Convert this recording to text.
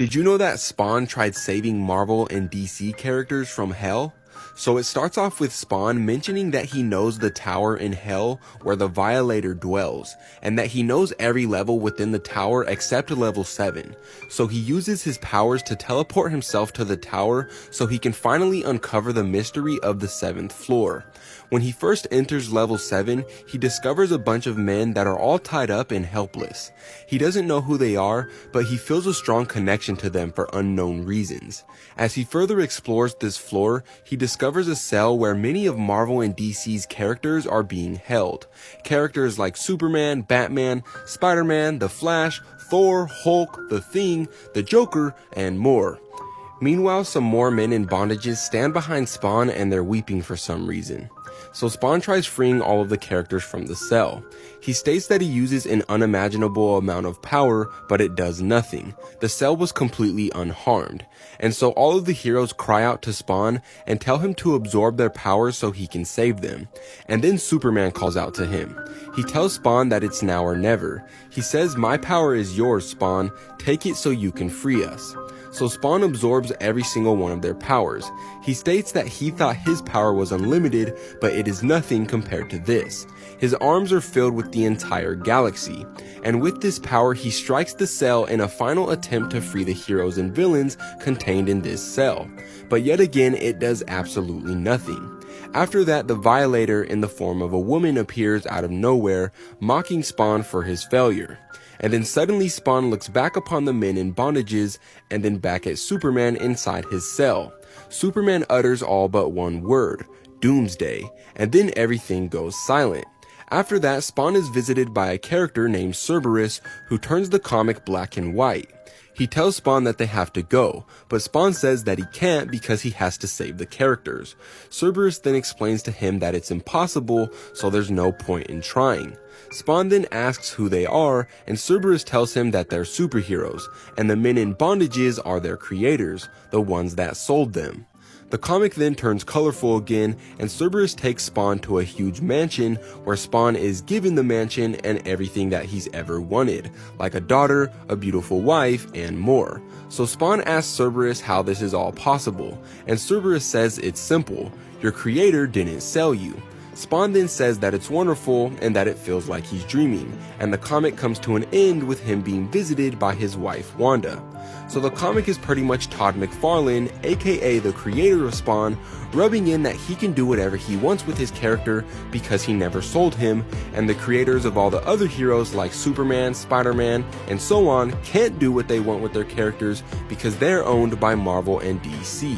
Did you know that Spawn tried saving Marvel and DC characters from hell? So it starts off with Spawn mentioning that he knows the tower in hell where the Violator dwells, and that he knows every level within the tower except level 7. So he uses his powers to teleport himself to the tower so he can finally uncover the mystery of the 7th floor. When he first enters level 7, he discovers a bunch of men that are all tied up and helpless. He doesn't know who they are, but he feels a strong connection to them for unknown reasons. As he further explores this floor, he discovers a cell where many of Marvel and DC's characters are being held. Characters like Superman, Batman, Spider-Man, The Flash, Thor, Hulk, The Thing, the Joker, and more. Meanwhile, some more men in bondages stand behind Spawn and they're weeping for some reason. So Spawn tries freeing all of the characters from the cell. He states that he uses an unimaginable amount of power, but it does nothing. The cell was completely unharmed. And so all of the heroes cry out to Spawn and tell him to absorb their powers so he can save them. And then Superman calls out to him. He tells Spawn that it's now or never. He says, "My power is yours, Spawn. Take it so you can free us." So Spawn absorbs every single one of their powers. He states that he thought his power was unlimited, but it is nothing compared to this. His arms are filled with the entire galaxy, and with this power he strikes the cell in a final attempt to free the heroes and villains contained in this cell. But yet again, it does absolutely nothing. After that, the Violator in the form of a woman appears out of nowhere, mocking Spawn for his failure. And then suddenly Spawn looks back upon the men in bondages and then back at Superman inside his cell. Superman utters all but one word, Doomsday, and then everything goes silent. After that, Spawn is visited by a character named Cerberus who turns the comic black and white. He tells Spawn that they have to go, but Spawn says that he can't because he has to save the characters. Cerberus then explains to him that it's impossible, so there's no point in trying. Spawn then asks who they are, and Cerberus tells him that they're superheroes, and the men in bondages are their creators, the ones that sold them. The comic then turns colorful again, and Cerberus takes Spawn to a huge mansion where Spawn is given the mansion and everything that he's ever wanted, like a daughter, a beautiful wife, and more. So Spawn asks Cerberus how this is all possible, and Cerberus says it's simple, your creator didn't sell you. Spawn then says that it's wonderful and that it feels like he's dreaming, and the comic comes to an end with him being visited by his wife Wanda. So the comic is pretty much Todd McFarlane, aka the creator of Spawn, rubbing in that he can do whatever he wants with his character because he never sold him, and the creators of all the other heroes like Superman, Spider-Man, and so on can't do what they want with their characters because they're owned by Marvel and DC.